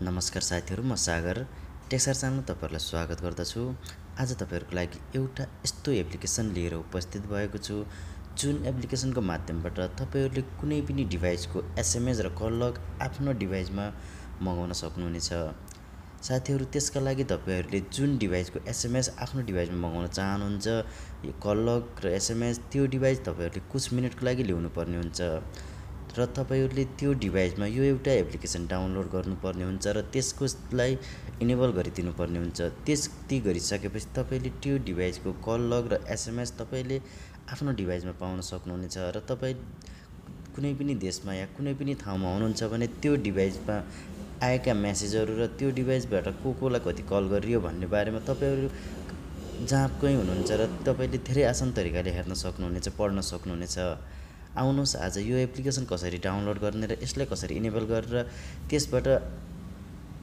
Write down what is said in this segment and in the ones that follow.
नमस्कार साथीहरु, म सागर टेक सागर च्यानलमा तपाईहरुलाई स्वागत गर्दछु। आज तपाईहरुको लागि एउटा यस्तो एप्लिकेसन लिएर उपस्थित भएको छु जुन एप्लिकेसनको माध्यमबाट तपाईहरुले कुनै पनि डिभाइसको एसएमएस र कल लग आफ्नो डिभाइसमा मगाउन सक्नुहुनेछ। साथीहरु, त्यसका लागि तपाईहरुले जुन डिभाइसको एसएमएस आफ्नो डिभाइसमा मगाउन चाहनुहुन्छ, यो कल लग र एसएमएस त्यो डिभाइस तपाईहरुले कुछ मिनेटको लागि ल्याउनु पर्ने हुन्छ र तपाईहरुले त्यो डिभाइसमा यो एउटा एप्लिकेसन डाउनलोड गर्नुपर्ने हुन्छ र त्यसकोलाई इनेबल गरिदिनु पर्ने हुन्छ। त्यति गरिसकेपछि तपाईले त्यो डिभाइसको कल लग र एसएमएस तपाईले आफ्नो डिभाइसमा पाउन सक्नुहुनेछ र तपाई कुनै पनि देशमा या कुनै पनि ठाउँमा हुनुहुन्छ भने त्यो डिभाइसमा आएका मेसेजहरु र त्यो डिभाइसबाट कोलाई कति कल गरियो भन्ने बारेमा तपाईहरु जहाँ कहीँ हुनुहुन्छ र तपाईले धेरै आसान तरिकाले हेर्न सक्नुहुनेछ, पढ्न सक्नुहुनेछ। आउनुहोस् आज यो एप्लिकेसन कसरी डाउनलोड गर्ने र यसलाई कसरी इनेबल गरेर त्यसबाट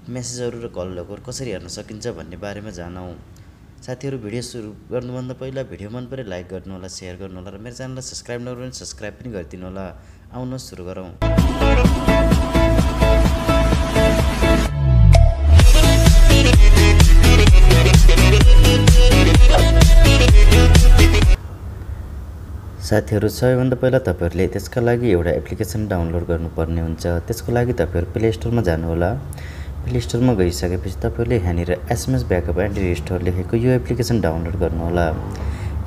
मेसेजहरु र कल लगहरु कसरी हेर्न सकिन्छ भन्ने बारेमा जानौं। साथीहरु, भिडियो सुरु गर्नुभन्दा पहिला भिडियो मन परे लाइक गर्नु होला, शेयर गर्नु होला र मेरो च्यानललाई सब्स्क्राइब नगर्नु भने सब्स्क्राइब पनि गरिदिनु होला। आउनुहोस् सुरु गरौं। साथीहरु, सबैभन्दा पहिला तपाईहरुले त्यसका लागि एउटा एप्लिकेसन डाउनलोड गर्नुपर्ने हुन्छ। त्यसको लागि तपाईहरु प्ले स्टोरमा जानु होला। प्ले स्टोरमा गइसकेपछि तपाईहरुले यहाँनिर SMS ब्याकअप एन्ड रिस्टोर लेखेको यो एप्लिकेसन डाउनलोड गर्नु होला।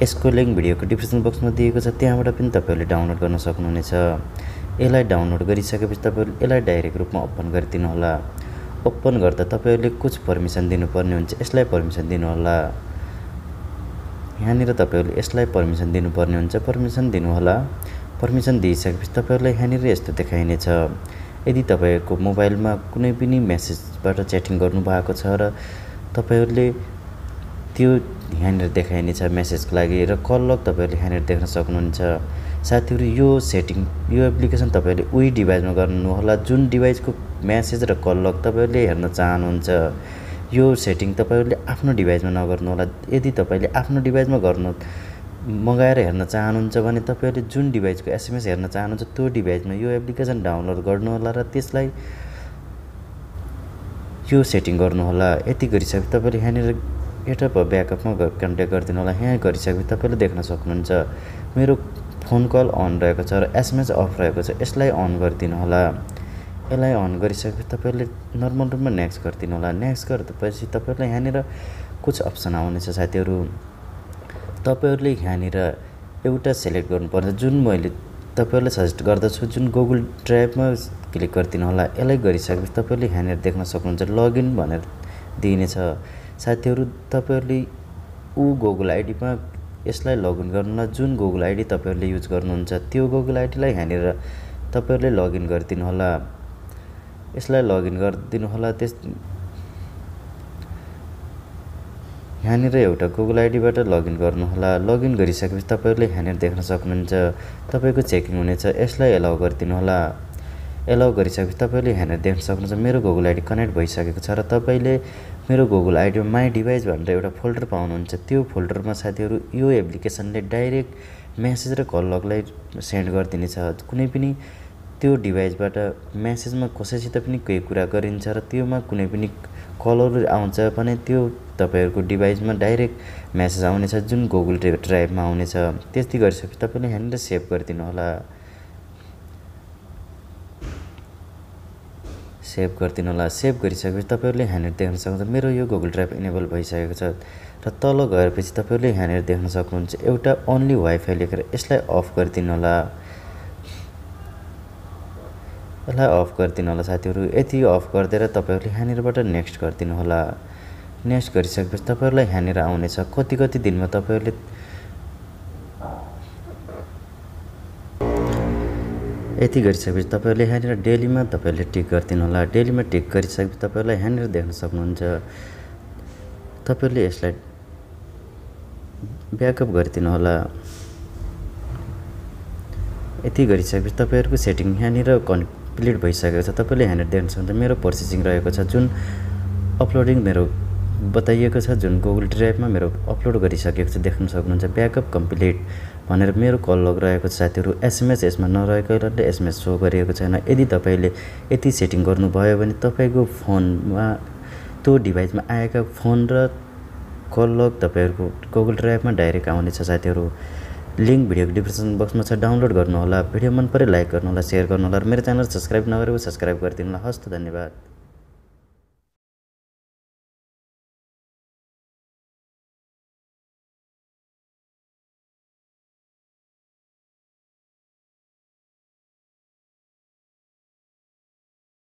यसको लिंक भिडियोको डिस्क्रिप्सन बक्समा दिएको छ, त्यहाँबाट पनि तपाईहरुले डाउनलोड गर्न सक्नुहुनेछ। यसलाई डाउनलोड गरिसकेपछि तपाईहरुले यसलाई डाइरेक्ट रूपमा ओपन गरिदिनु होला। ओपन गर्दा तपाईहरुले कुछ परमिसन दिनुपर्ने हुन्छ। यसलाई परमिसन दिनु होला। यहाँनिर तपाईहरुले यसलाई परमिसन दिनुपर्ने हुन्छ। परमिसन दिनु होला। परमिसन दिइसकेपछि तपाईहरुलाई यहाँनिर यस्तो देखाइनेछ। यदि तपाईको मोबाइलमा कुनै पनि मेसेजबाट च्याटिङ गर्नु भएको छ र तपाईहरुले त्यो यहाँनिर देखाइनेछ मेसेजको लागि र कल लग तपाईहरुले यहाँनिर देख्न सक्नुहुन्छ। साथीहरु, यो सेटिङ यो एप्लिकेसन तपाईहरुले उही डिभाइसमा गर्नु होला जुन डिभाइसको मेसेज र कल लग तपाईहरुले हेर्न चाहनुहुन्छ। यो सेटिङ तपाईहरुले आफ्नो डिभाइसमा नगर्नु होला। यदि तपाईले आफ्नो डिभाइसमा गर्नु मगाएर हेर्न चाहनुहुन्छ भने तपाईहरुले जुन डिभाइसको एसएमएस हेर्न चाहनुहुन्छ त्यो डिभाइसमा यो एप्लिकेसन डाउनलोड गर्नु होला र त्यसलाई यो सेटिङ गर्नु होला। यति गरिसकेपछि तपाईले यहाँनिर एटअप ब्याकअपमा कन्ट्याक्ट गरिदिनु होला। यहाँ गरिसकेपछि तपाईले देख्न सक्नुहुन्छ मेरो फोन कल अन रहेको छ र एसएमएस अफ रहेको छ। यसलाई अन गरिदिनु होला। यसलाई अन गरिसकेपछि तपाईहरुले नर्मल रूपमा नेक्स्ट गरिदिनु होला। नेक्स्ट गरेपछि तपाईहरुलाई यहाँनिर कुछ अप्सन आउनेछ। साथीहरु, तपाईहरुले यहाँनिर एउटा सिलेक्ट गर्नुपर्छ जुन मैले तपाईहरुलाई सजेस्ट गर्दछु, जुन गुगल ड्राइभमा क्लिक गरिदिनु होला। यसलाई गरिसकेपछि तपाईहरुले यहाँनिर देख्न सक्नुहुन्छ लगइन भनेर दिइनेछ। साथीहरु, तपाईहरुले गुगल आइडीमा यसलाई लगइन गर्नु होला। जुन गुगल आइडी तपाईहरुले युज गर्नुहुन्छ त्यो गुगल आइडीलाई यहाँनिर तपाईहरुले लगइन गरिदिनु होला। यसलाई लगइन गरिदिनु होला। यहाँनिर एउटा गुगल आइडीबाट लगइन गर्नु होला। लगइन गरिसकेपछि तपाईहरुले यहाँनिर देख्न सक्नुहुन्छ तपाईको चेकिङ हुनेछ। यसलाई एलाउ गरिदिनु होला। एलाउ गरिसकेपछि तपाईले यहाँनिर देख्न सक्नुहुन्छ मेरो गुगल आइडी कनेक्ट भइसकेको छ र तपाईले मेरो गुगल आइडीमा माई डिभाइस भनेर एउटा फोल्डर पाउनुहुन्छ। त्यो फोल्डरमा साथीहरु यो एप्लिकेसनले डाइरेक्ट मेसेज र कल लगलाई सेन्ड गरिदिनेछ। कुनै पनि त्यो डिभाइसबाट मेसेजमा कसैसित पनि केही कुरा गरिन्छ र त्योमा कुनै पनि कलहरु आउँछ भने त्यो तपाईहरुको डिभाइसमा डाइरेक्ट मेसेज आउनेछ जुन गुगल ड्राइभमा आउनेछ। त्यति गरिसकेपछि तपाईले यहाँनिर सेभ गरिदिनु होला। सेभ गरिदिनु होला। सेभ गरिसकेपछि तपाईहरुले यहाँनिर देख्न सक्नुहुन्छ मेरो यो गुगल ड्राइभ इनेबल भइसकेको छ र तल गएपछि तपाईहरुले यहाँनिर देख्न सक्नुहुन्छ एउटा ओन्ली वाइफाई लेखेर यसलाई अफ गरिदिनु होला। यसलाई अफ गरिदिनु होला। साथीहरु, यति अफ गरिदिएर तपाईहरुले यहाँनिरबाट नेक्स्ट गरिदिनु होला। नेक्स्ट गरिसकेपछि तपाईहरुलाई यहाँनिर आउनेछ कति दिनमा तपाईहरुले यति गरिसकेपछि तपाईहरुले यहाँनिर डेलीमा तपाईहरुले टिक गरिदिनु होला। डेलीमा टिक गरिसकेपछि तपाईहरुलाई यहाँनिर देख्न सक्नुहुन्छ तपाईहरुले यसलाई ब्याकअप गरिदिनु होला। यति गरिसकेपछि तपाईहरुको सेटिङ यहाँनिर कम्प्लिट भइसकेको छ। तपाईले यहाँनिर देख्न सक्नुहुन्छ मेरो प्रोसेसिङ रहेको छ जुन अपलोडिङ मेरो बताइएको छ जुन गुगल ड्राइभमा मेरो अपलोड गरिसकेको छ देख्न सक्नुहुन्छ ब्याकअप कम्प्लिट भनेर मेरो कल लग रहेको छ साथीहरू। एसएमएस यसमा नरहेको कारणले एसएमएस सो गरिएको छैन। यदि तपाईँले यति सेटिङ गर्नुभयो भने तपाईँको फोनमा त्यो डिभाइसमा आएका फोन र कल लग तपाईँहरूको गुगल ड्राइभमा डाइरेक्ट आउनेछ साथीहरू। लिङ्क भिडियोको डिस्क्रिप्सन बक्समा छ, डाउनलोड गर्नुहोला। भिडियो मन परे लाइक गर्नुहोला, सेयर गर्नुहोला र मेरो च्यानल सब्सक्राइब नगरेको सब्सक्राइब गरिदिनुहोला। हस्त धन्यवाद।